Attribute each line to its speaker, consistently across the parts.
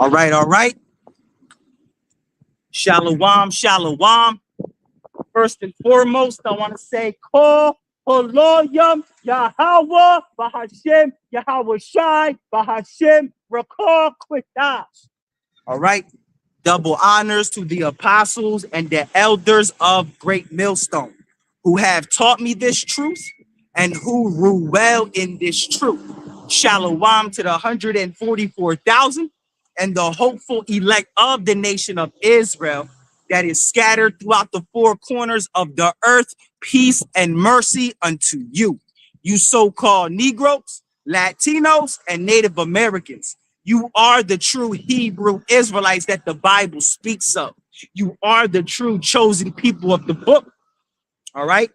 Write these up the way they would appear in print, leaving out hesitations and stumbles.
Speaker 1: All right, all right. Shalom, shalom. First and foremost, I want to say, Kol Holoyam Yahweh Bahashem Yahweh Shai Bahashem Rakor Kwitash. All right. Double honors to the apostles and the elders of Great Millstone who have taught me this truth and who rule well in this truth. Shalom to the 144,000 and the hopeful elect of the nation of Israel that is scattered throughout the four corners of the earth. Peace and mercy unto you, you so-called Negroes, Latinos, and Native Americans. You are the true Hebrew Israelites that the Bible speaks of. You are the true chosen people of the book. All right.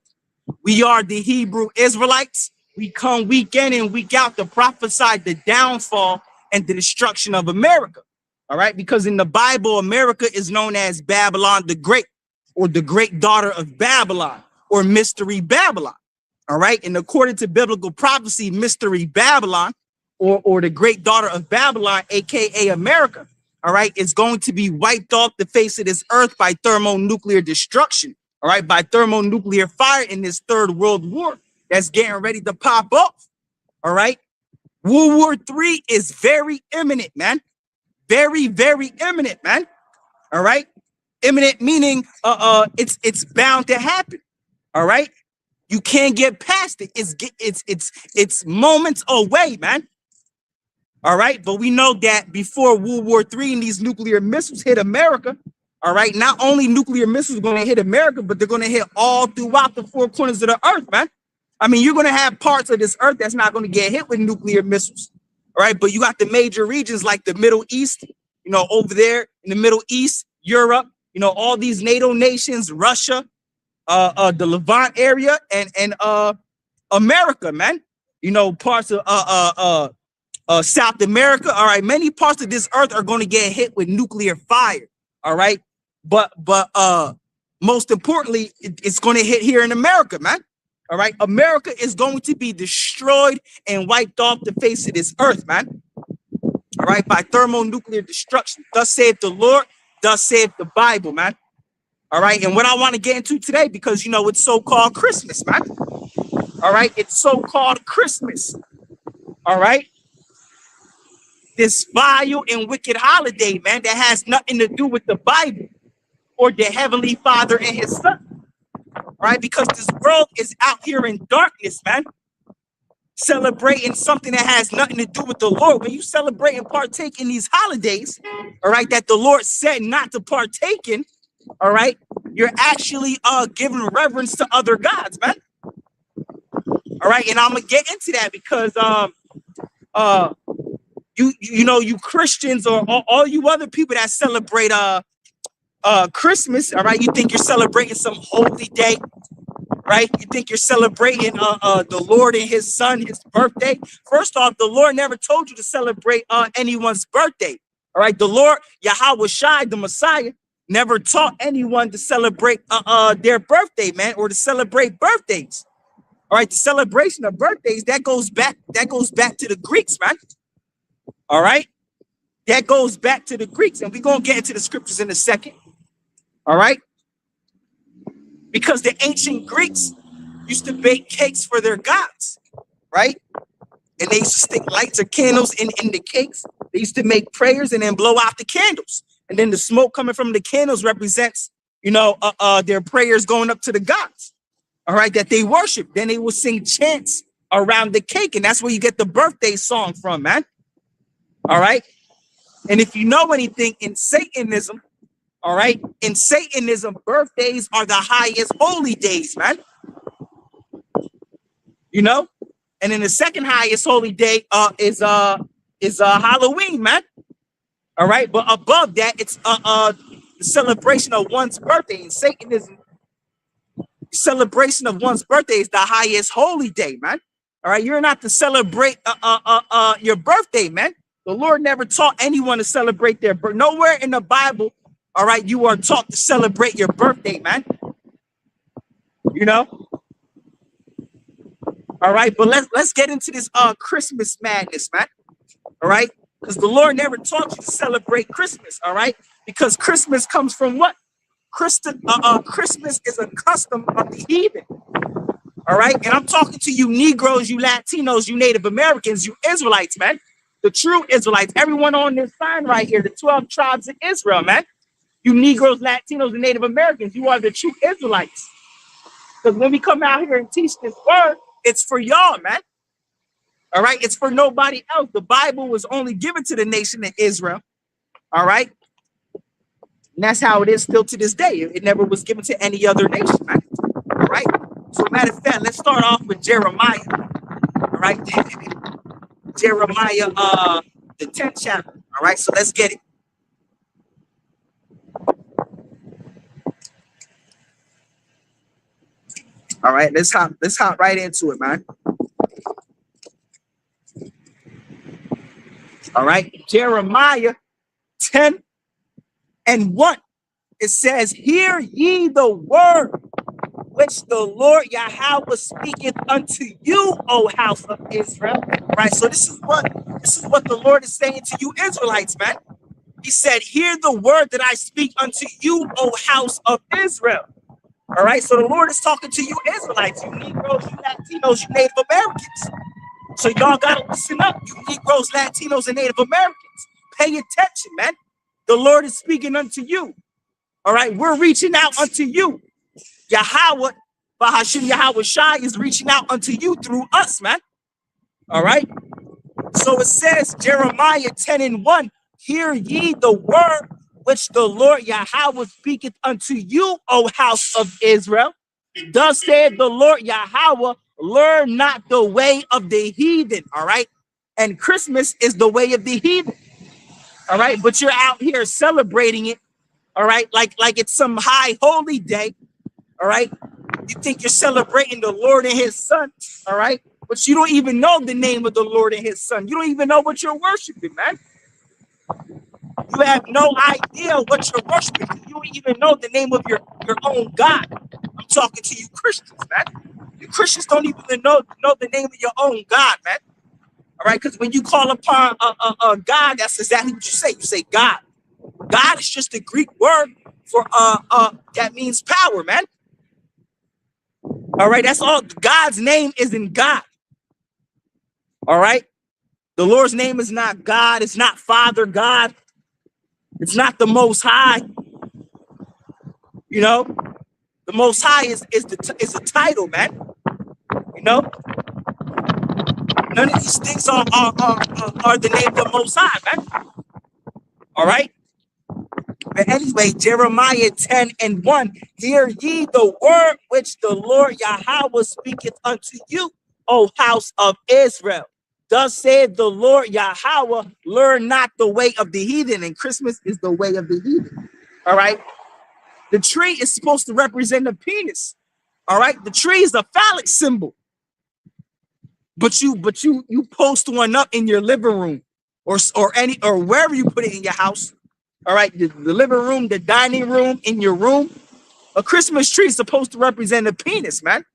Speaker 1: We are the Hebrew Israelites. We come week in and week out to prophesy the downfall and the destruction of America. All right. Because in the Bible, America is known as Babylon the Great, or the great daughter of Babylon, or Mystery Babylon. All right. And according to biblical prophecy, Mystery Babylon, or the great daughter of Babylon, aka America, all right, is going to be wiped off the face of this earth by thermonuclear destruction, all right, by thermonuclear fire in this third world war that's getting ready to pop off. All right. World War III is very imminent, man. Very, very imminent, man. All right. Imminent meaning it's bound to happen. All right. You can't get past it. It's moments away, man. All right. But we know that before World War III and these nuclear missiles hit America, all right, not only nuclear missiles are going to hit America, but they're going to hit all throughout the four corners of the earth, man. I mean, you're going to have parts of this earth that's not going to get hit with nuclear missiles. All right. But you got the major regions like the Middle East, you know, over there in the Middle East, Europe, you know, all these NATO nations, Russia, the Levant area, and America, man. You know, parts of South America. All right, many parts of this earth are going to get hit with nuclear fire. All right, but most importantly, it's going to hit here in America, man. All right, America is going to be destroyed and wiped off the face of this earth, man. All right, by thermonuclear destruction. Thus saith the Lord. Thus saith the Bible, man. All right, and what I want to get into today, because you know it's so-called Christmas, man. All right, it's so-called Christmas. All right. This vile and wicked holiday, man, that has nothing to do with the Bible or the Heavenly Father and his Son. All right, because this world is out here in darkness, man, celebrating something that has nothing to do with the Lord. When you celebrate and partake in these holidays, all right, that the Lord said not to partake in, all right, you're actually giving reverence to other gods, man. All right, and I'm gonna get into that because you know, you Christians or all you other people that celebrate Christmas, all right, you think you're celebrating some holy day, right? You think you're celebrating the Lord and his Son, his birthday. First off, the Lord never told you to celebrate anyone's birthday. All right, the Lord Yahweh Shai, the Messiah, never taught anyone to celebrate their birthday, man, or to celebrate birthdays. All right, the celebration of birthdays that goes back to the Greeks, man. All right, that goes back to the Greeks, and we're gonna get into the scriptures in a second. All right, because the ancient Greeks used to bake cakes for their gods, right? And they used to stick lights or candles in the cakes. They used to make prayers and then blow out the candles, and then the smoke coming from the candles represents, you know, their prayers going up to the gods. All right, that they worship. Then they will sing chants around the cake, and that's where you get the birthday song from, man. All right. And if you know anything in Satanism, all right, in Satanism, birthdays are the highest holy days, man. You know, and then the second highest holy day is Halloween, man. All right, but above that, it's the celebration of one's birthday. In Satanism, celebration of one's birthday is the highest holy day, man. All right, you're not to celebrate your birthday, man. The Lord never taught anyone to celebrate their birthday. Nowhere in the Bible, all right, you are taught to celebrate your birthday, man. You know? All right, but let's get into this Christmas madness, man. All right? Because the Lord never taught you to celebrate Christmas, all right? Because Christmas comes from what? Christmas is a custom of the heathen, all right? And I'm talking to you Negroes, you Latinos, you Native Americans, you Israelites, man. The true Israelites, everyone on this sign right here, the 12 tribes of Israel, man. You Negroes, Latinos, and Native Americans, you are the true Israelites. Because when we come out here and teach this word, it's for y'all, man. All right? It's for nobody else. The Bible was only given to the nation of Israel. All right? And that's how it is still to this day. It never was given to any other nation, man. All right? So, matter of fact, let's start off with Jeremiah. All right? Jeremiah, the 10th chapter. All right? So, let's get it. All right, let's hop right into it, man. All right, Jeremiah 10:1. It says, "Hear ye the word which the Lord Yahweh speaketh unto you, O house of Israel." Right. So this is what the Lord is saying to you Israelites, man. He said, "Hear the word that I speak unto you, O house of Israel." All right, so the Lord is talking to you Israelites, you Negroes, you Latinos, you Native Americans. So y'all gotta listen up, you Negroes, Latinos, and Native Americans. Pay attention, man. The Lord is speaking unto you. All right, we're reaching out unto you. Yahweh, Bahashim Yahweh Shai is reaching out unto you through us, man. All right. So it says, Jeremiah 10:1, "Hear ye the word which the Lord Yahweh speaketh unto you, O house of Israel. Thus said the Lord Yahweh, learn not the way of the heathen." All right. And Christmas is the way of the heathen. All right. But you're out here celebrating it. All right. Like it's some high holy day. All right. You think you're celebrating the Lord and his son. All right. But you don't even know the name of the Lord and his son. You don't even know what you're worshiping, man. You have no idea what you're worshiping. You don't even know the name of your own God. I'm talking to you Christians, man. You Christians don't even know the name of your own God, man. All right, because when you call upon a God, that's exactly what you say. You say God. God is just a Greek word for that means power, man. All right, that's all. God's name is in God. All right, the Lord's name is not God. It's not Father God. It's not the Most High. You know, the Most High is a title, man. You know, none of these things are the name of the Most High, man. All right. But anyway, Jeremiah 10:1, "Hear ye the word which the Lord Yahweh speaketh unto you, O house of Israel. Thus said the Lord Yahweh, learn not the way of the heathen." And Christmas is the way of the heathen. All right. The tree is supposed to represent a penis. All right. The tree is a phallic symbol. But you post one up in your living room or wherever you put it in your house. All right. The living room, the dining room, in your room. A Christmas tree is supposed to represent a penis, man.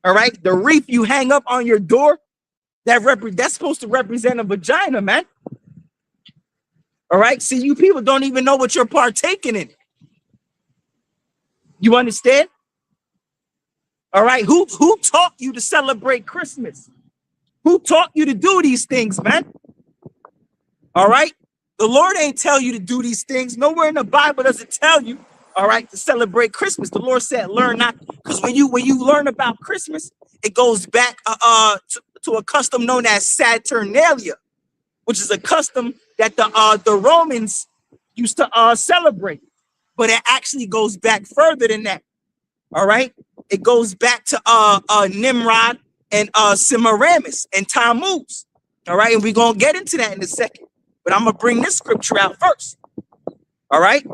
Speaker 1: All right. The wreath you hang up on your door, that's supposed to represent a vagina, man. All right. See, you people don't even know what you're partaking in. You understand? All right. Who taught you to celebrate Christmas? Who taught you to do these things, man? All right. The Lord ain't tell you to do these things. Nowhere in the Bible does it tell you, all right, to celebrate Christmas. The Lord said, learn not, because when you learn about Christmas, it goes back to a custom known as Saturnalia, which is a custom that the Romans used to celebrate. But it actually goes back further than that. All right. It goes back to Nimrod and Semiramis and Tammuz. All right. And we're going to get into that in a second. But I'm going to bring this scripture out first. All right.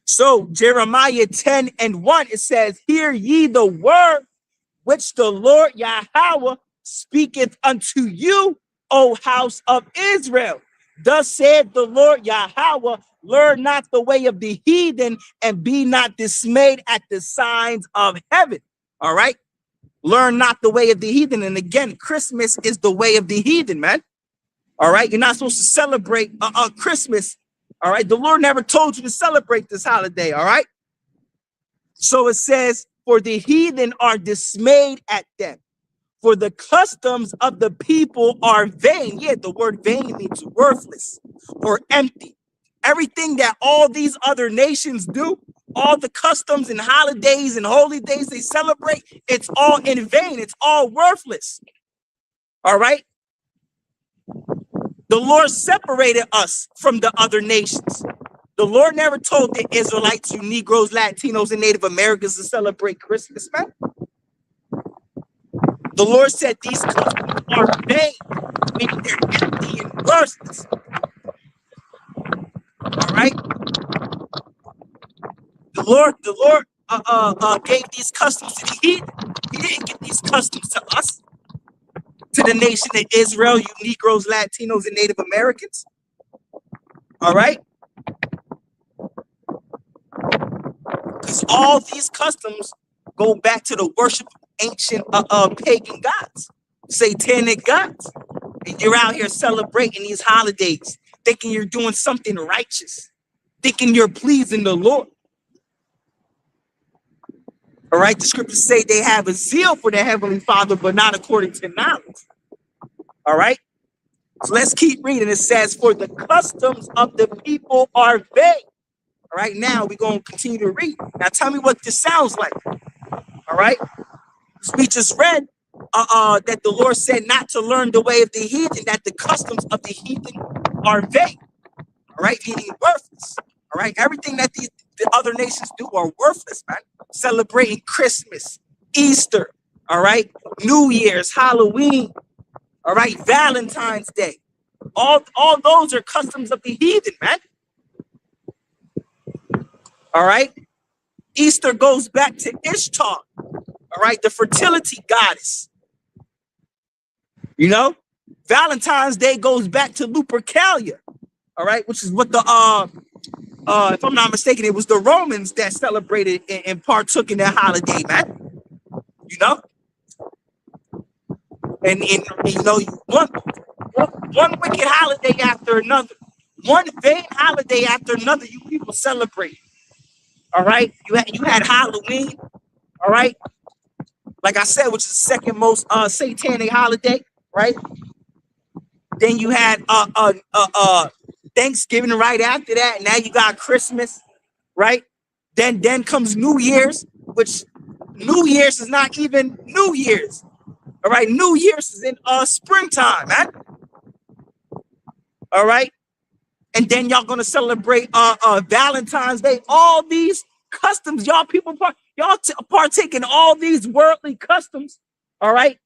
Speaker 1: So Jeremiah 10:1, it says, "Hear ye the word which the Lord Yahweh speaketh unto you, O house of Israel. Thus said the Lord Yahweh, learn not the way of the heathen, and be not dismayed at the signs of heaven." All right. Learn not the way of the heathen. And again, Christmas is the way of the heathen, man. All right. You're not supposed to celebrate Christmas. All right. The Lord never told you to celebrate this holiday. All right. So it says, for the heathen are dismayed at them, for the customs of the people are vain. Yeah, the word vain means worthless or empty. Everything that all these other nations do, all the customs and holidays and holy days they celebrate, it's all in vain. It's all worthless. All right. The Lord separated us from the other nations. The Lord never told the Israelites, you Negroes, Latinos, and Native Americans to celebrate Christmas, man. The Lord said these customs are vain, meaning they're empty and worthless. All right. The Lord gave these customs to the heathen. He didn't give these customs to us, to the nation of Israel, you Negroes, Latinos, and Native Americans. All right. Because all these customs go back to the worship of ancient pagan gods, satanic gods. And you're out here celebrating these holidays, thinking you're doing something righteous, thinking you're pleasing the Lord. All right, the scriptures say they have a zeal for their heavenly Father, but not according to knowledge. All right, so let's keep reading. It says, for the customs of the people are vain. All right, now we're going to continue to read. Now tell me what this sounds like. All right, we just read that the Lord said not to learn the way of the heathen, that the customs of the heathen are vain. All right, meaning worthless. All right, everything that the other nations do are worthless, man. Celebrating Christmas, Easter, all right, New Year's, Halloween, all right, Valentine's Day. All those are customs of the heathen, man. All right, Easter goes back to Ishtar, all right, the fertility goddess. You know, Valentine's Day goes back to Lupercalia, all right, which is what the if I'm not mistaken, it was the Romans that celebrated and partook in that holiday, man. You know, and you know, one wicked holiday after another, one vain holiday after another, you people celebrate. All right, you had Halloween, all right, like I said, which is the second most satanic holiday, right? Then you had Thanksgiving right after that. Now you got Christmas, right? Then comes New Year's, which New Year's is not even New Year's. All right, New Year's is in springtime, man. All right, and then y'all gonna celebrate Valentine's Day. All these customs, y'all people partake in all these worldly customs. All right,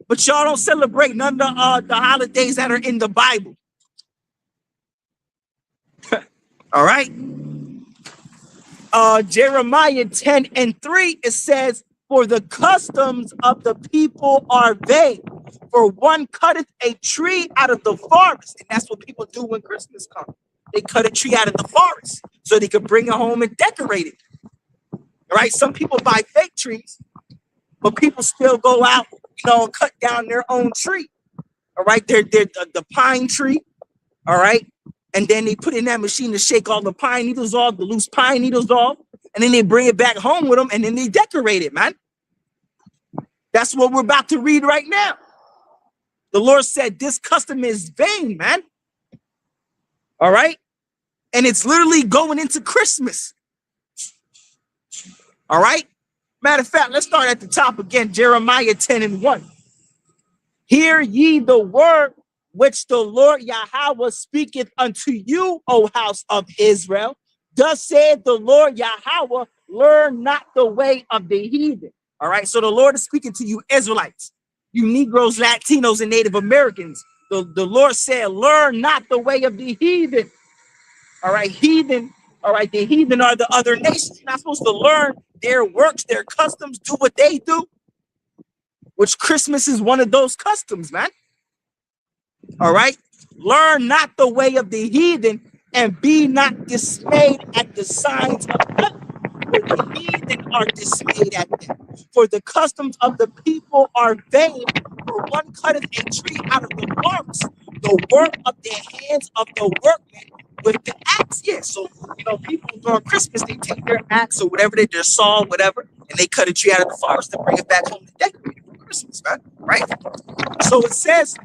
Speaker 1: but y'all don't celebrate none of the holidays that are in the Bible. All right. Jeremiah 10:3, it says, for the customs of the people are vain. For one cutteth a tree out of the forest. And that's what people do when Christmas comes. They cut a tree out of the forest so they could bring it home and decorate it. All right. Some people buy fake trees, but people still go out, you know, and cut down their own tree. All right. They're the pine tree. All right. And then they put in that machine to shake all the pine needles off, the loose pine needles off, and then they bring it back home with them, and then they decorate it, man. That's what we're about to read right now. The Lord said this custom is vain, man. All right? And it's literally going into Christmas. All right? Matter of fact, let's start at the top again, Jeremiah 10:1. Hear ye the word which the Lord Yahweh speaketh unto you, O house of Israel. Thus saith the Lord Yahweh, learn not the way of the heathen. All right, so the Lord is speaking to you Israelites, you Negroes, Latinos, and Native Americans. The Lord said, learn not the way of the heathen. All right, heathen. All right, the heathen are the other nations. You're not supposed to learn their works, their customs, do what they do, which Christmas is one of those customs, man. All right, learn not the way of the heathen, and be not dismayed at the signs of God. For the heathen are dismayed at them. For the customs of the people are vain. For one cutteth a tree out of the forest, the work of their hands of the workmen with the axe. Yeah, so people during Christmas they take their axe or whatever their saw, whatever, and they cut a tree out of the forest to bring it back home to decorate it for Christmas, man. Right? So it says,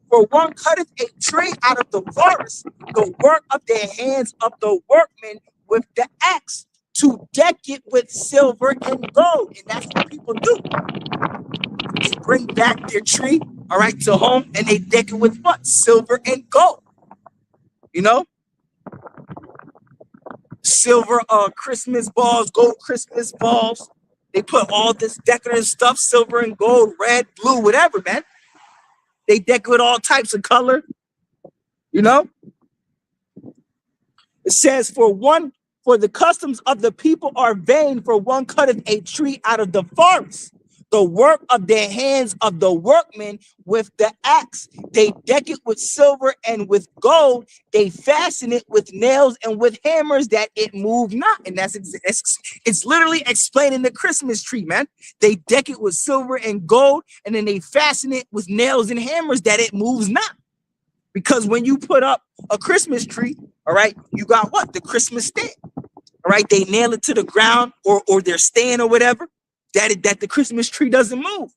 Speaker 1: for one cutteth a tree out of the forest, the work of their hands of the workmen with the axe, to deck it with silver and gold. And that's what people do. They bring back their tree, all right, to home, and they deck it with what? Silver and gold. Silver Christmas balls, gold Christmas balls. They put all this decorative stuff, silver and gold, red, blue, whatever, man. They deck with all types of color. It says, for the customs of the people are vain, for one cutteth a tree out of the forest. The work of their hands of the workmen with the axe. They deck it with silver and with gold. They fasten it with nails and with hammers that it move not. And it's literally explaining the Christmas tree, man. They deck it with silver and gold, and then they fasten it with nails and hammers that it moves not. Because when you put up a Christmas tree, all right, you got what? The Christmas stand. All right, they nail it to the ground or their stand or whatever, that the Christmas tree doesn't move.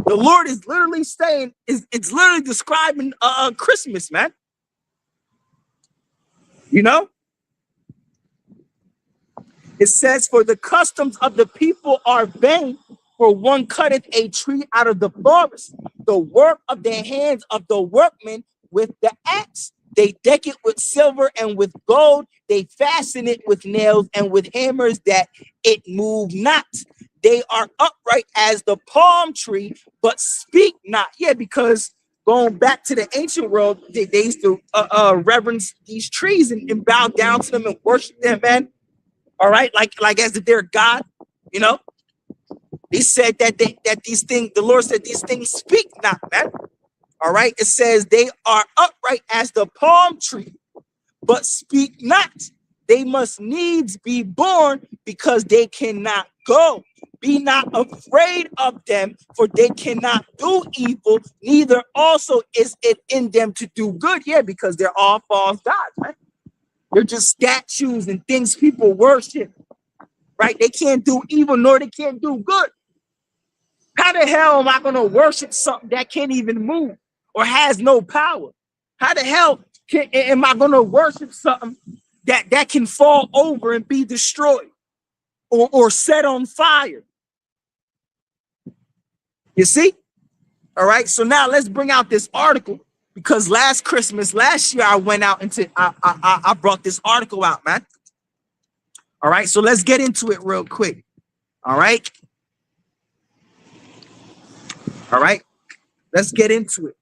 Speaker 1: The Lord is literally saying, it's literally describing Christmas, man. It says, for the customs of the people are vain, for one cutteth a tree out of the forest, the work of their hands of the workmen with the axe. They deck it with silver and with gold. They fasten it with nails and with hammers that it move not. They are upright as the palm tree, but speak not. Yeah, because going back to the ancient world, they used to reverence these trees and bow down to them and worship them, man. All right, like as if they're God, They said that these things, the Lord said these things speak not, man. All right. It says they are upright as the palm tree, but speak not. They must needs be born because they cannot go. Be not afraid of them, for they cannot do evil, neither also is it in them to do good. Yeah, because they're all false gods, right? They're just statues and things people worship, right? They can't do evil, nor they can't do good. How the hell am I going to worship something that can't even move or has no power? How the hell am I going to worship something that can fall over and be destroyed or set on fire? You see? All right. So now let's bring out this article, because last year, I went out I brought this article out, man. All right. So let's get into it real quick. All right. All right, let's get into it.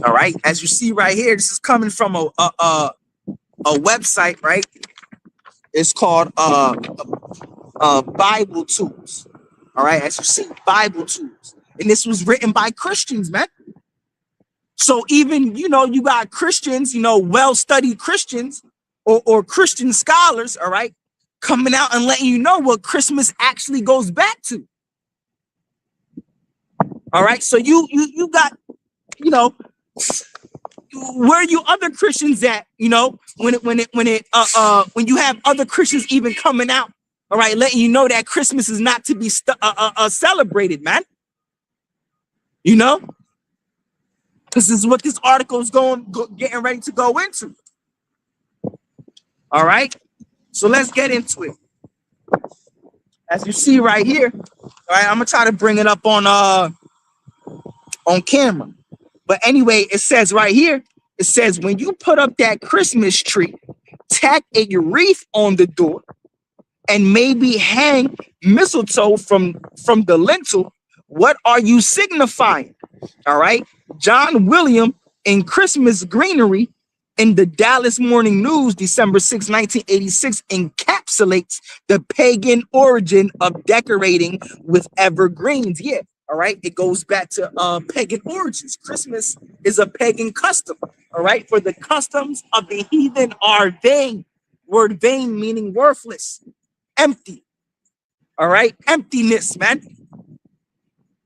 Speaker 1: All right, as you see right here, this is coming from a website, right? It's called Bible Tools. All right, as you see, Bible Tools, and this was written by Christians, man. So even you got Christians, well-studied Christians or Christian scholars, all right, coming out and letting you know what Christmas actually goes back to. All right, so you got, where are you other Christians at? When you have other Christians even coming out, all right, letting you know that Christmas is not to be celebrated, man. This is what this article is getting ready to go into. All right. So let's get into it. As you see right here, all right, I'm gonna try to bring it up on camera. But anyway, it says right here, it says when you put up that Christmas tree, tack a wreath on the door, and maybe hang mistletoe from the lintel. What are you signifying? All right, John William in Christmas Greenery in the Dallas Morning News, December 6, 1986, encapsulates the pagan origin of decorating with evergreens. Yeah, all right. It goes back to pagan origins. Christmas is a pagan custom. All right. For the customs of the heathen are vain. Word vain meaning worthless, empty. All right, emptiness, man.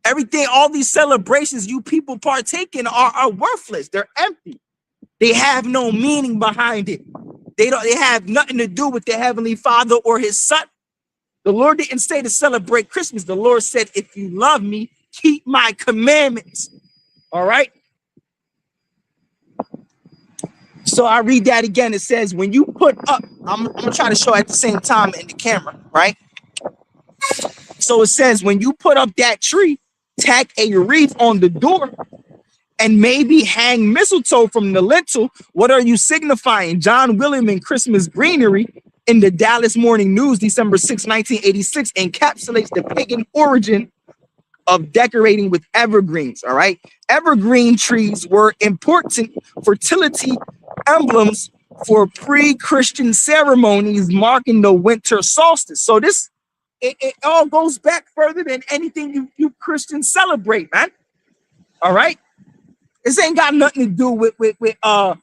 Speaker 1: Everything, all these celebrations you people partake in are worthless. They're empty. They have no meaning behind it. They have nothing to do with the Heavenly Father or his Son. The Lord didn't say to celebrate Christmas. The Lord said, if you love me, keep my commandments. All right. So I read that again. It says, when you put up, I'm gonna try to show at the same time in the camera, right? So it says, when you put up that tree, tack a wreath on the door and maybe hang mistletoe from the lintel. What are you signifying? John William Christmas Greenery in the Dallas Morning News, December 6, 1986, encapsulates the pagan origin of decorating with evergreens. All right. Evergreen trees were important fertility emblems for pre-Christian ceremonies marking the winter solstice. So this, it all goes back further than anything you Christians celebrate, man. All right. This ain't got nothing to do with what the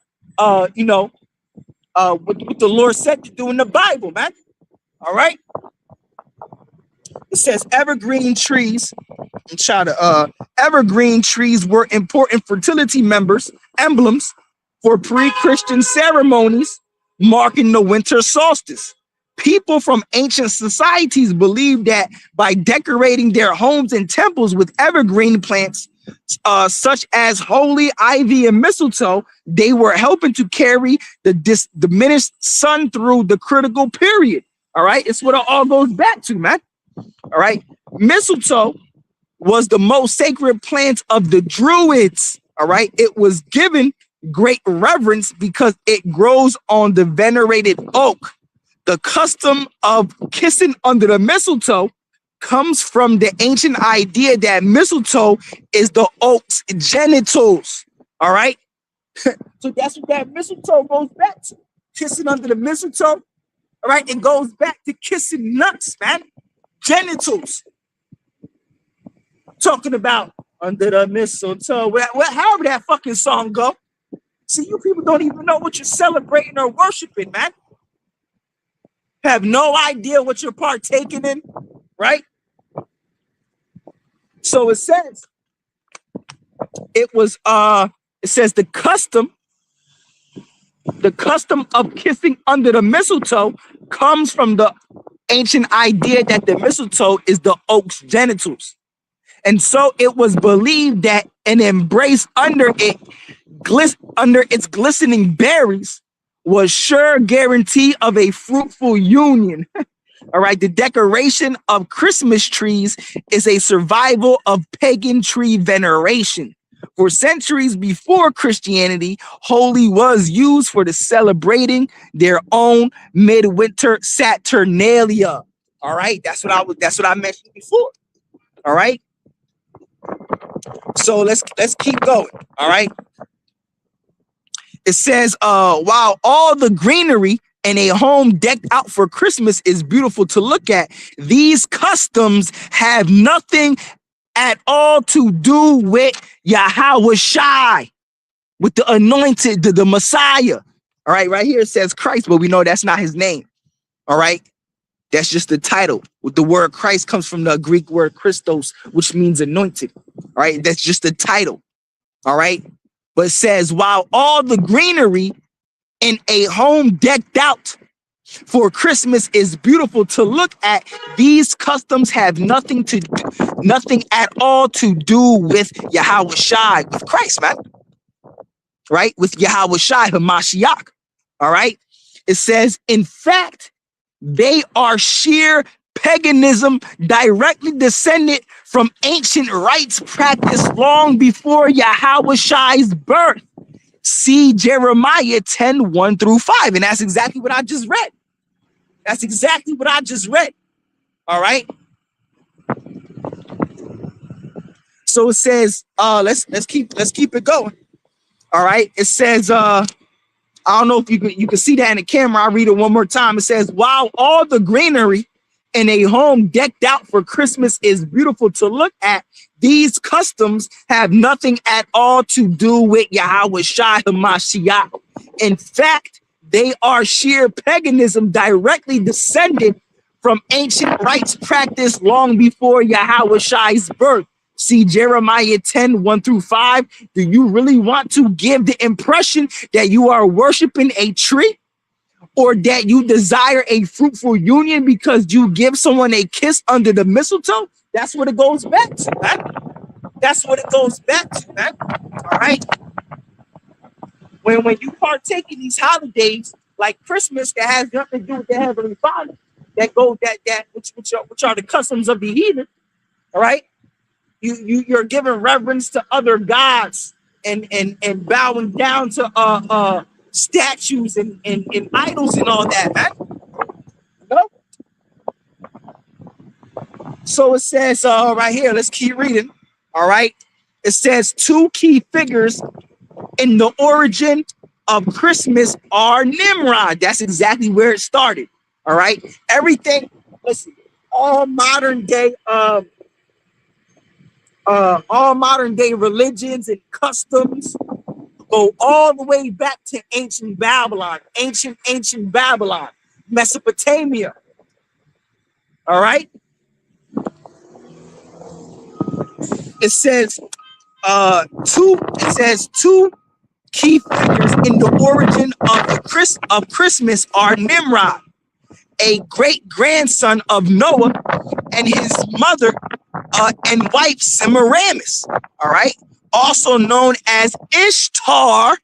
Speaker 1: Lord said to do in the Bible, man. All right. It says evergreen trees. Evergreen trees were important fertility emblems for pre-Christian ceremonies marking the winter solstice. People from ancient societies believed that by decorating their homes and temples with evergreen plants, such as holy ivy and mistletoe, they were helping to carry the diminished sun through the critical period. All right, it's what it all goes back to, man. All right, mistletoe was the most sacred plant of the Druids. All right, it was given great reverence because it grows on the venerated oak. The custom of kissing under the mistletoe comes from the ancient idea that mistletoe is the oak's genitals. All right. So that's what that mistletoe goes back to. Kissing under the mistletoe. All right. It goes back to kissing nuts, man. Genitals. Talking about under the mistletoe. However that fucking song go. See, you people don't even know what you're celebrating or worshiping, man. Have no idea what you're partaking in, right? So it says it says the custom of kissing under the mistletoe comes from the ancient idea that the mistletoe is the oak's genitals. And so it was believed that an embrace under its glistening berries was sure guarantee of a fruitful union. All right. The decoration of Christmas trees is a survival of pagan tree veneration. For centuries before Christianity, holy was used for the celebrating their own midwinter Saturnalia. All right. That's what I mentioned before. All right. So let's keep going. All right. It says, while all the greenery in a home decked out for Christmas is beautiful to look at, these customs have nothing at all to do with Yahweh Shai, with the anointed, the Messiah. All right, right here it says Christ, but we know that's not his name. All right, that's just the title. With the word Christ comes from the Greek word Christos, which means anointed. All right, that's just the title. All right. But it says, while all the greenery in a home decked out for Christmas is beautiful to look at, these customs have nothing at all to do with Yahweh Shai, with Christ, man. Right? With Yahweh Shai, Hamashiach. All right. It says, in fact, they are sheer paganism directly descended from ancient rites practiced long before Yahweh Shai's birth. See Jeremiah 10, 1 through 5. And that's exactly what I just read. That's exactly what I just read. All right. So it says, let's keep it going. All right. It says, I don't know if you can see that in the camera. I'll read it one more time. It says, while all the greenery in a home decked out for Christmas is beautiful to look at, these customs have nothing at all to do with Yahweh Shai HaMashiach. In fact, they are sheer paganism directly descended from ancient rites practiced long before Yahushai's birth. See Jeremiah 10:1-5. Do you really want to give the impression that you are worshiping a tree, or that you desire a fruitful union because you give someone a kiss under the mistletoe? That's what it goes back to, man. That's what it goes back to, man. All right. When you partake in these holidays like Christmas that has nothing to do with the Heavenly Father, which are the customs of the heathen, all right? You're giving reverence to other gods and bowing down to statues and idols and all that, man. You know? So it says right here, let's keep reading. All right. It says two key figures in the origin of Christmas are Nimrod. That's exactly where it started. All right. Everything, listen, all modern day religions and customs go all the way back to ancient Babylon, ancient Babylon, Mesopotamia. All right. It says two key figures in the origin of Christmas are Nimrod, a great grandson of Noah, and his mother and wife Semiramis. All right, also known as Ishtar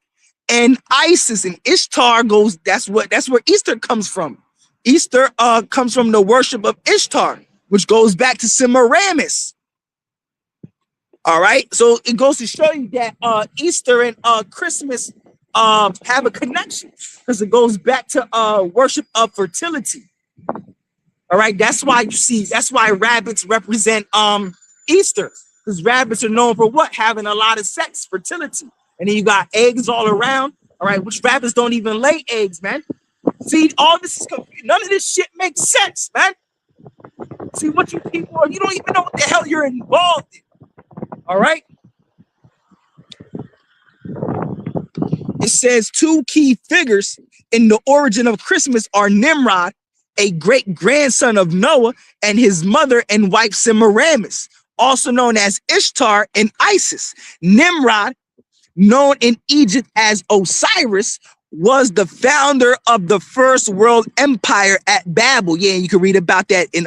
Speaker 1: and Isis. And Ishtar goes. That's where Easter comes from. Easter comes from the worship of Ishtar, which goes back to Semiramis. All right, so it goes to show you that Easter and Christmas have a connection, because it goes back to worship of fertility. All right, that's why rabbits represent Easter, because rabbits are known for what? Having a lot of sex, fertility. And then you got eggs all around, all right, which rabbits don't even lay eggs, man. See, all this is confused. None of this shit makes sense, man. See, what you people are, you don't even know what the hell you're involved in. All right. It says two key figures in the origin of Christmas are Nimrod, a great grandson of Noah, and his mother and wife Semiramis, also known as Ishtar and Isis. Nimrod, known in Egypt as Osiris, was the founder of the first world empire at Babel. Yeah, you can read about that in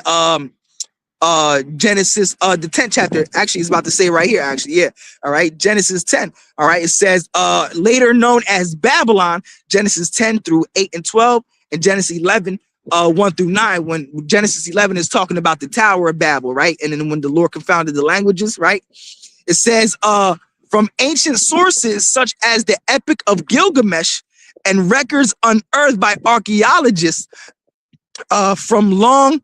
Speaker 1: Genesis, the 10th chapter. Actually, it's about to say right here, actually. Yeah. All right. Genesis 10. All right. It says, later known as Babylon, Genesis 10-8-12, and Genesis 11, 1-9. When Genesis 11 is talking about the Tower of Babel, right? And then when the Lord confounded the languages, right? It says, from ancient sources such as the Epic of Gilgamesh and records unearthed by archaeologists from long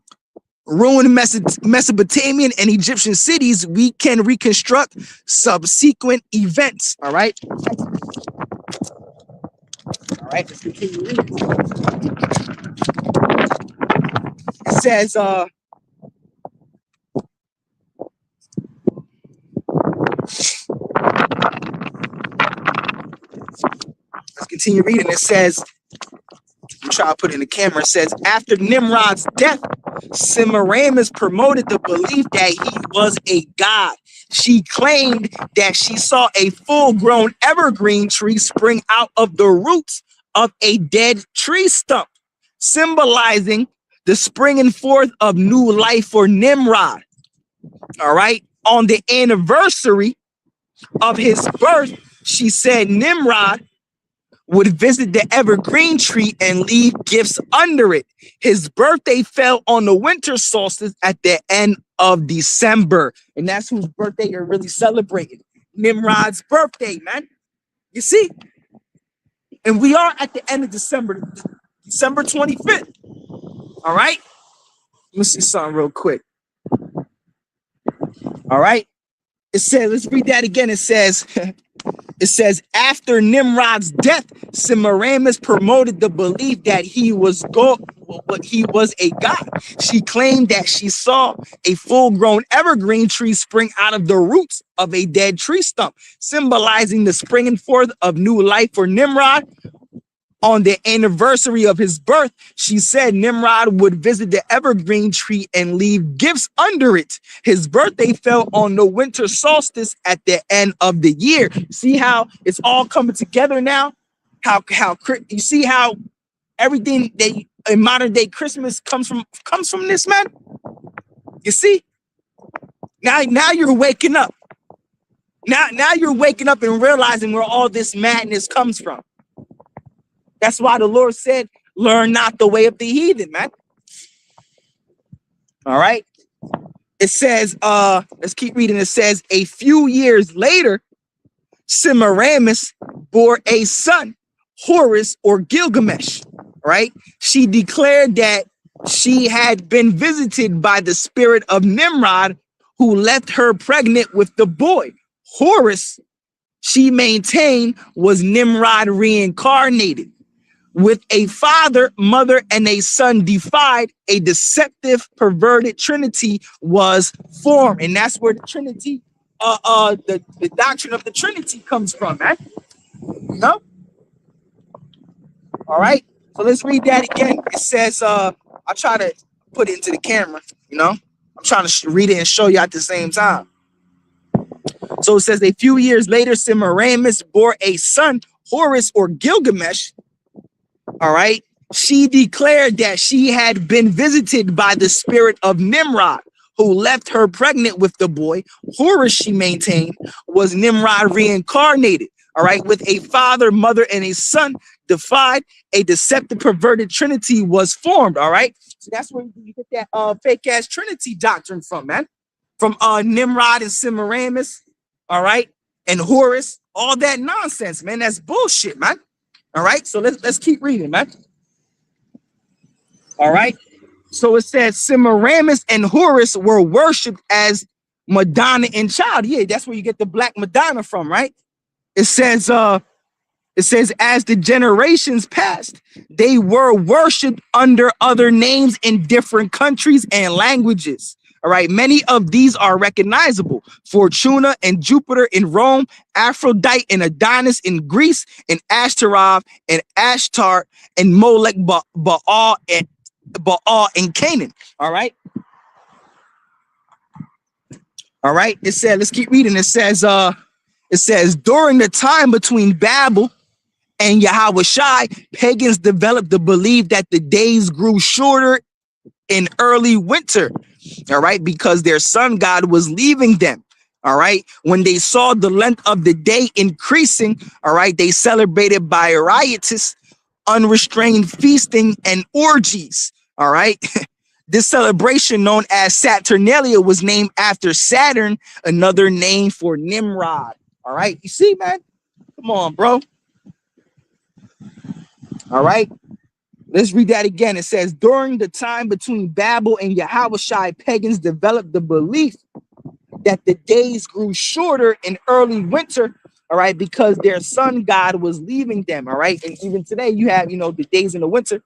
Speaker 1: ruined Mesopotamian and Egyptian cities, we can reconstruct subsequent events. All right. All right. Let's continue reading. It says, let's continue reading. It says, I'm trying to put it in the camera. It says, after Nimrod's death, Semiramis promoted the belief that he was a god. She claimed that she saw a full-grown evergreen tree spring out of the roots of a dead tree stump, symbolizing the springing forth of new life for Nimrod. All right. On the anniversary of his birth, she said Nimrod would visit the evergreen tree and leave gifts under it. His birthday fell on the winter solstice at the end of December. And that's whose birthday you're really celebrating. Nimrod's birthday, man. You see? And we are at the end of December 25th. All right? Let me see something real quick. All right? It says, let's read that again. It says, after Nimrod's death, Semiramis promoted the belief that he was a god. She claimed that she saw a full-grown evergreen tree spring out of the roots of a dead tree stump, symbolizing the springing forth of new life for Nimrod.
Speaker 2: On the anniversary of his birth, she said Nimrod would visit the evergreen tree and leave gifts under it. His birthday fell on the winter solstice at the end of the year. See how it's all coming together now? How you see how everything they in modern day Christmas comes from this, man? You see? Now you're waking up. Now you're waking up and realizing where all this madness comes from. That's why the Lord said, learn not the way of the heathen, man. All right. It says, let's keep reading. It says, a few years later, Semiramis bore a son, Horus or Gilgamesh, right? She declared that she had been visited by the spirit of Nimrod, who left her pregnant with the boy. Horus, she maintained, was Nimrod reincarnated. With a father, mother, and a son defied, a deceptive, perverted trinity was formed. And that's where the trinity, the doctrine of the trinity comes from, man. You know? All right. So let's read that again. It says, I'll try to put it into the camera, you know? I'm trying to read it and show you at the same time. So it says, a few years later, Semiramis bore a son, Horus or Gilgamesh. All right. She declared that she had been visited by the spirit of Nimrod, who left her pregnant with the boy. Horus, she maintained, was Nimrod reincarnated. All right. With a father, mother, and a son defied, a deceptive, perverted trinity was formed. All right. So that's where you get that fake ass trinity doctrine from, man. From Nimrod and Semiramis. All right. And Horus, all that nonsense, man. That's bullshit, man. All right. So let's keep reading, man. All right. So it says Semiramis and Horus were worshipped as Madonna and child. Yeah, that's where you get the Black Madonna from, right? It says as the generations passed, they were worshipped under other names in different countries and languages. All right, many of these are recognizable. Fortuna and Jupiter in Rome, Aphrodite and Adonis in Greece, and Ashtaroth and Ashtar and Molech, Baal in Canaan. All right. All right. It said, let's keep reading. It says, during the time between Babel and Yahushai, pagans developed the belief that the days grew shorter in early winter. All right, because their sun god was leaving them. All right, when they saw the length of the day increasing, all right, they celebrated by riotous, unrestrained feasting and orgies. All right, this celebration, known as Saturnalia, was named after Saturn, another name for Nimrod. All right, you see, man? Come on, bro. All right. Let's read that again. It says, during the time between Babel and Yahushai, pagans developed the belief that the days grew shorter in early winter, all right, because their sun god was leaving them, all right? And even today, you have, you know, the days in the winter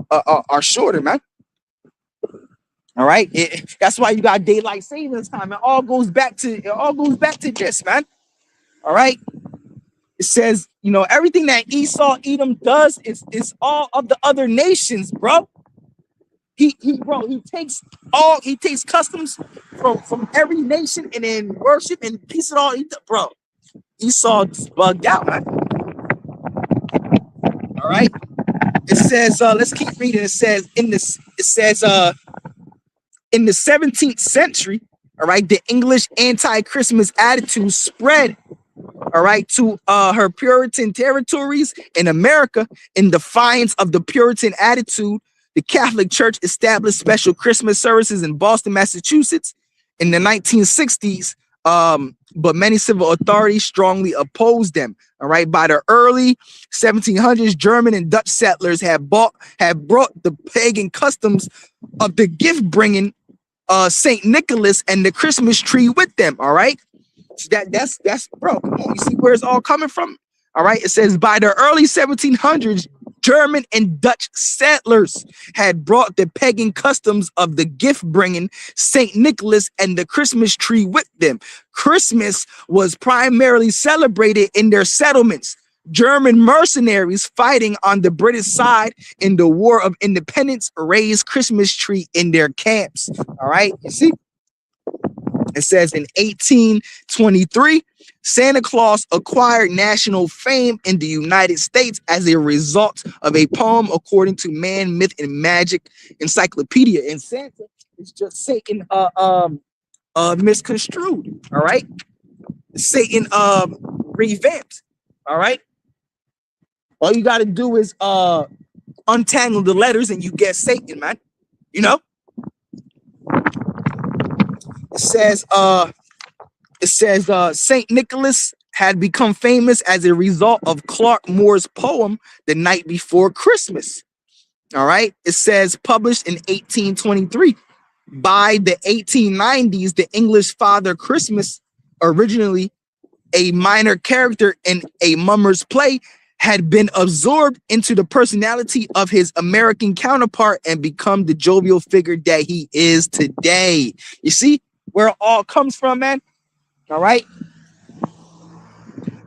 Speaker 2: are shorter, man. All right? That's why you got daylight savings time. It all goes back to this, man. All right? It says, you know, everything that Esau, Edom does is all of the other nations, bro. He takes customs from every nation and then worship and piece it all. Bro, Esau just bugged out, man. All right. It says, let's keep reading. It says in the 17th century, all right, the English anti-Christmas attitude spread, all right, to her Puritan territories in America. In defiance of the Puritan attitude, the Catholic Church established special Christmas services in Boston, Massachusetts in the 1960s, but many civil authorities strongly opposed them. All right, by the early 1700s, German and Dutch settlers had brought the pagan customs of the gift-bringing Saint Nicholas and the Christmas tree with them. All right. That's bro, come on, you see where it's all coming from? All right, it says by the early 1700s, German and Dutch settlers had brought the pagan customs of the gift-bringing Saint Nicholas and the Christmas tree with them. Christmas was primarily celebrated in their settlements, German mercenaries fighting on the British side in the War of Independence raised Christmas tree in their camps. All right, you see, it says in 1823, Santa Claus acquired national fame in the United States as a result of a poem according to Man, Myth, and Magic Encyclopedia. And Santa is just Satan misconstrued. All right, Satan revamped. All right, all you got to do is untangle the letters and you get Satan, man. You know, it says Saint Nicholas had become famous as a result of Clark Moore's poem The Night Before Christmas. All right, it says published in 1823. By the 1890s, the English Father Christmas, originally a minor character in a Mummer's play, had been absorbed into the personality of his American counterpart and become the jovial figure that he is today. You see where it all comes from, man? All right.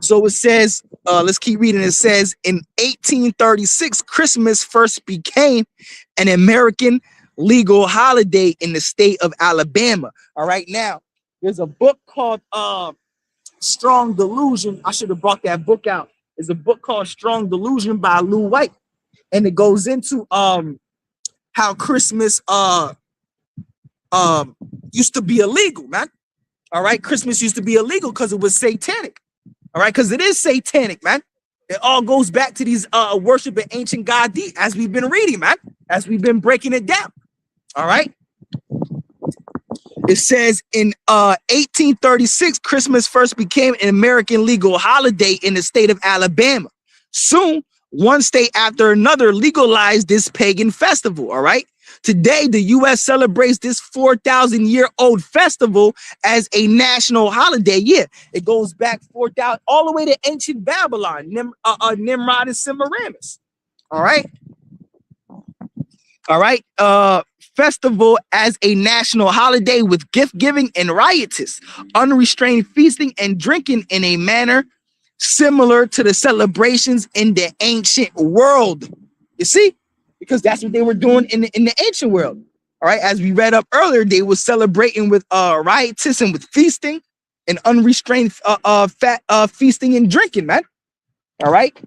Speaker 2: So it says, let's keep reading. It says in 1836, Christmas first became an American legal holiday in the state of Alabama. All right. Now, there's a book called Strong Delusion. I should have brought that book out. There's a book called Strong Delusion by Lou White. And it goes into how Christmas used to be illegal, man. All right. Christmas used to be illegal because it was satanic. All right. Because it is satanic, man. It all goes back to these worshiping ancient God as we've been reading, man, as we've been breaking it down. All right. It says in 1836, Christmas first became an American legal holiday in the state of Alabama. Soon, one state after another legalized this pagan festival. All right. Today, the U.S. celebrates this 4,000-year-old festival as a national holiday. Yeah, it goes back 4,000 all the way to ancient Babylon, Nimrod and Semiramis. All right. All right. Festival as a national holiday with gift giving and riotous, unrestrained feasting and drinking in a manner similar to the celebrations in the ancient world. You see? Because that's what they were doing in the ancient world. All right. As we read up earlier, they were celebrating with riotous and with feasting and unrestrained feasting and drinking, man. All right.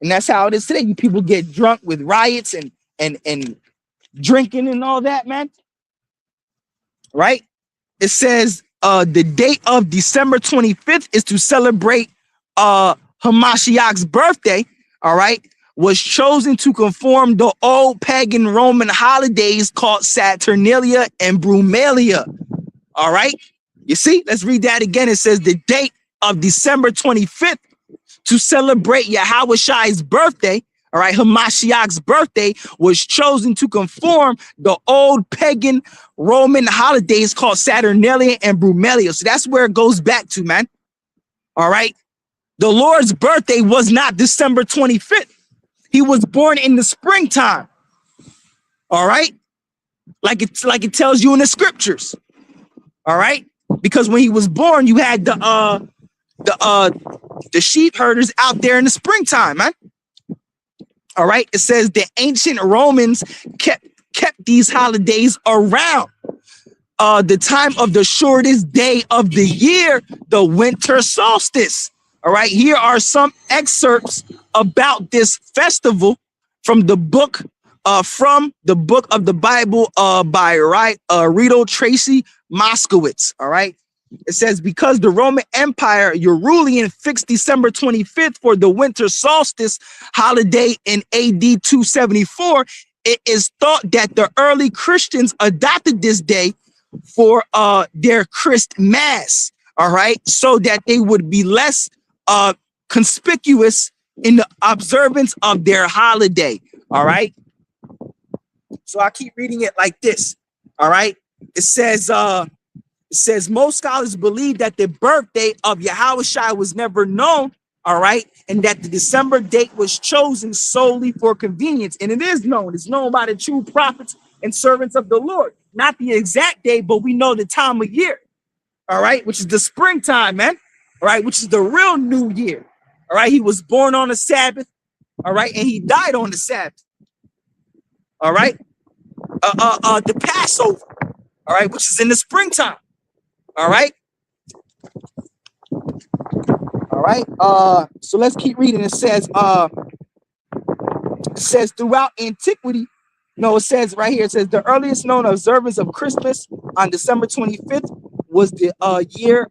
Speaker 2: And that's how it is today. You people get drunk with riots and drinking and all that, man. Right. It says the date of December 25th is to celebrate Hamashiach's birthday. All right. Was chosen to conform the old pagan Roman holidays called Saturnalia and Brumalia. All right. You see, let's read that again. It says the date of December 25th to celebrate Yahushai's birthday. All right. Hamashiach's birthday was chosen to conform the old pagan Roman holidays called Saturnalia and Brumalia. So that's where it goes back to, man. All right. The Lord's birthday was not December 25th. He was born in the springtime. All right. Like it tells you in the scriptures. All right. Because when he was born, you had the sheep herders out there in the springtime, man. All right. It says the ancient Romans kept these holidays around. The time of the shortest day of the year, the winter solstice. All right. Here are some excerpts about this festival from the book of the Bible by Rito Tracy Moskowitz. All right. It says, because the Roman Empire Aurelian fixed December 25th for the winter solstice holiday in AD 274, it is thought that the early Christians adopted this day for their Christ Mass. All right. So that they would be less conspicuous in the observance of their holiday. All right. So I keep reading it like this. All right. It says most scholars believe that the birthday of Yahushua was never known. All right. And that the December date was chosen solely for convenience. And it is known. It's known by the true prophets and servants of the Lord. Not the exact day, but we know the time of year. All right. Which is the springtime, man. All right. Which is the real new year. All right, he was born on the Sabbath. All right, and he died on the Sabbath. All right, the Passover. All right, which is in the springtime. All right. All right. So let's keep reading. It says throughout antiquity. No, it says right here. It says the earliest known observance of Christmas on December 25th was the year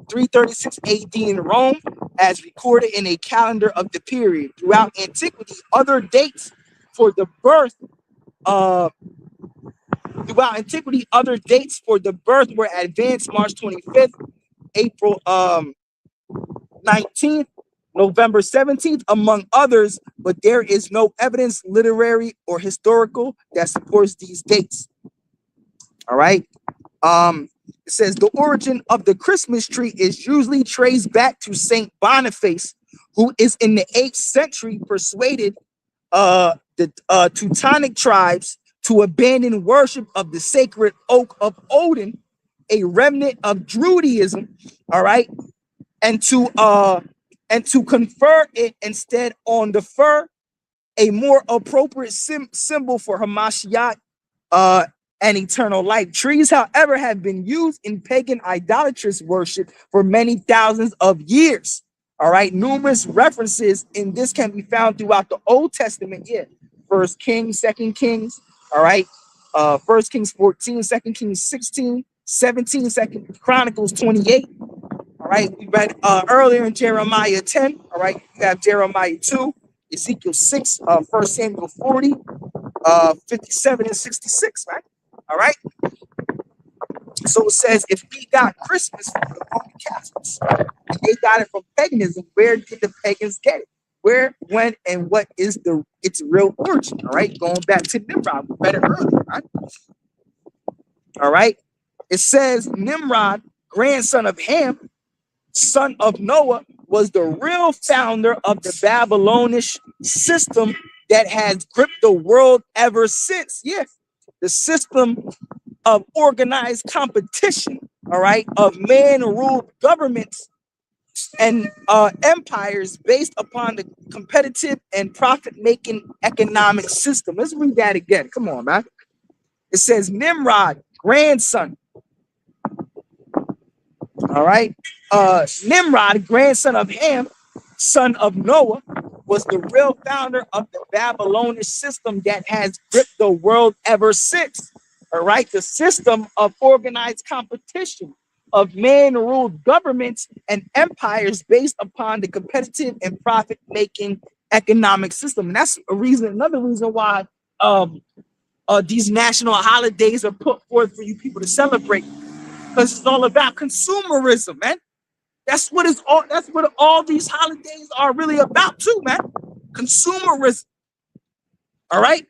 Speaker 2: 336 AD in Rome, as recorded in a calendar of the period. Throughout antiquity, other dates for the birth were advanced March 25th, April 19th, November 17th, among others, but there is no evidence, literary or historical, that supports these dates. All right. It says the origin of the Christmas tree is usually traced back to Saint Boniface, who is in the 8th century persuaded the Teutonic tribes to abandon worship of the sacred oak of Odin, a remnant of Druidism, all right, and to confer it instead on the fir, a more appropriate symbol for Hamashiach and eternal life. Trees, however, have been used in pagan idolatrous worship for many thousands of years. All right, numerous references in this can be found throughout the Old Testament. Yeah, First Kings, Second Kings. All right, First Kings 14, Second Kings 16, 17, Second Chronicles 28. All right, we read earlier in Jeremiah 10. All right, you have Jeremiah 2, Ezekiel 6, 1 Samuel 40, 57 and 66. Right. All right. So it says, if we got Christmas from the Roman Catholics, and they got it from paganism, where did the pagans get it? Where, when, and what is its real origin? All right. Going back to Nimrod, we read it earlier. Right? All right. It says Nimrod, grandson of Ham, son of Noah, was the real founder of the Babylonian system that has gripped the world ever since. Yeah. The system of organized competition, all right, of man-ruled governments and empires based upon the competitive and profit-making economic system. Let's read that again. Come on, man. It says Nimrod, grandson. All right. Nimrod, grandson of Ham, son of Noah, was the real founder of the Babylonian system that has gripped the world ever since. All right. The system of organized competition of man-ruled governments and empires based upon the competitive and profit-making economic system. And that's another reason why these national holidays are put forth for you people to celebrate, because it's all about consumerism, man. That's what all these holidays are really about too, man. Consumerism. All right.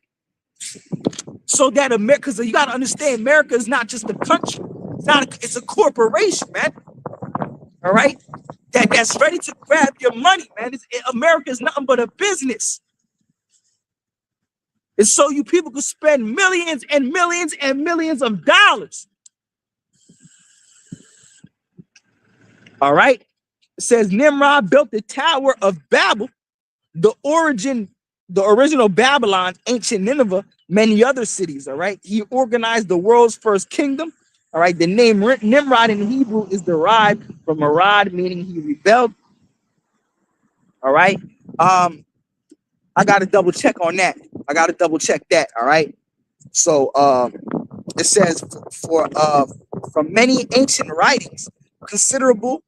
Speaker 2: So that America, because you got to understand, America is not just a country. It's a corporation, man. All right. That's ready to grab your money, man. America is nothing but a business. And so you people could spend millions and millions and millions of dollars. All right. It says Nimrod built the Tower of Babel, the original Babylon, ancient Nineveh, many other cities. All right. He organized the world's first kingdom. All right. The name Nimrod in Hebrew is derived from Marad, meaning he rebelled. All right. I got to double check on that. I got to double check that. All right. So it says from many ancient writings, considerable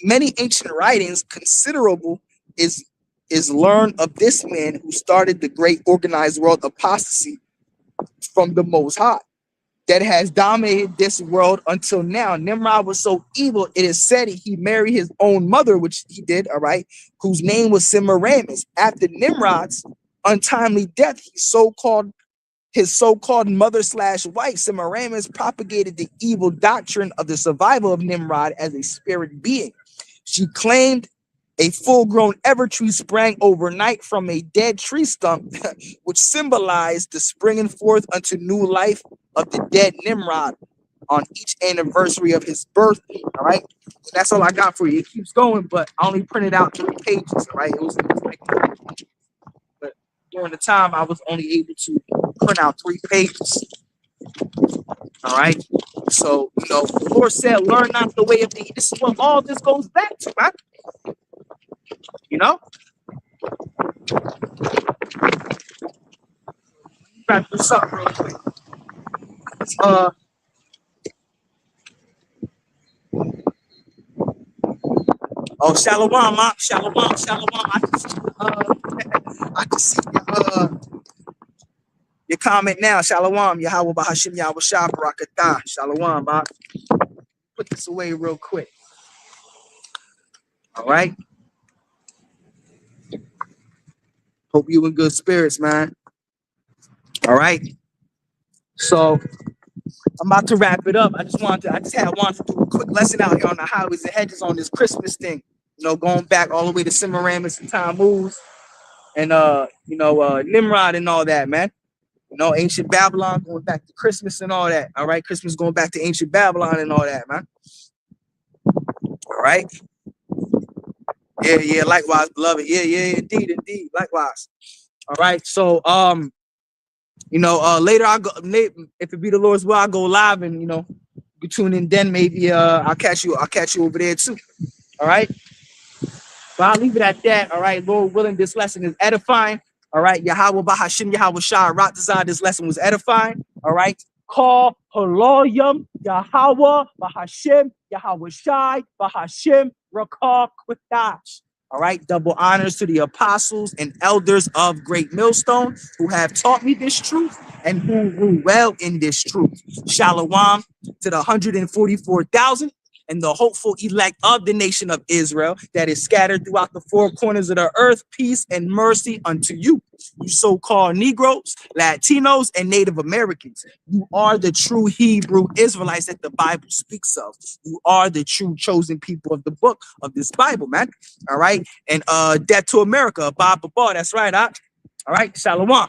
Speaker 2: many ancient writings, considerable is learned of this man who started the great organized world apostasy from the Most High that has dominated this world until now. Nimrod was so evil, it is said he married his own mother, which he did, all right, whose name was Semiramis. After Nimrod's untimely death, his so-called mother/wife, Semiramis, propagated the evil doctrine of the survival of Nimrod as a spirit being. She claimed a full-grown evertree sprang overnight from a dead tree stump, which symbolized the springing forth unto new life of the dead Nimrod. on each anniversary of his birth. All right. And that's all I got for you. It keeps going, but I only printed out 3 pages. All right. It was like, but during the time, I was only able to print out 3 pages. All right. So, the Lord said, learn not the way of the. This is what all this goes back to, man. Wrap this up real quick. Oh, Shalom, Ma. Shalom. I can see your comment now. Shalom. Yahweh Bahashim Yahweh Shah Barakatah. Shalom, Ma. Put this away real quick. All right. Hope you in good spirits, man. All right. So I'm about to wrap it up. I just wanted to do a quick lesson out here on the highways and hedges on this Christmas thing. Going back all the way to Semiramis and Tammuz and Nimrod and all that, man. Ancient Babylon going back to Christmas and all that. All right, Christmas going back to ancient Babylon and all that, man. All right. Yeah, likewise, beloved. Yeah, indeed, likewise. All right. So later I'll go, if it be the Lord's will, I'll go live and you tune in then. Maybe I'll catch you over there too. All right. But I'll leave it at that. All right. Lord willing, this lesson is edifying. All right. Yahweh Bahashim Yahweh Shah Ratazah. This lesson was edifying. All right. Call Haloyam Yahweh Bahashim Yahweh Shai Bahashim Rakah Kwitash. All right. Double honors to the apostles and elders of Great Millstone who have taught me this truth and who grew well in this truth. Shalom to the 144,000 and the hopeful elect of the nation of Israel that is scattered throughout the 4 corners of the earth. Peace and mercy unto you, you so-called Negroes, Latinos, and Native Americans. You are the true Hebrew Israelites that the Bible speaks of. You are the true chosen people of the book of this Bible, man. All right. And death to America, Bob Babar. That's right. All right. Shalom.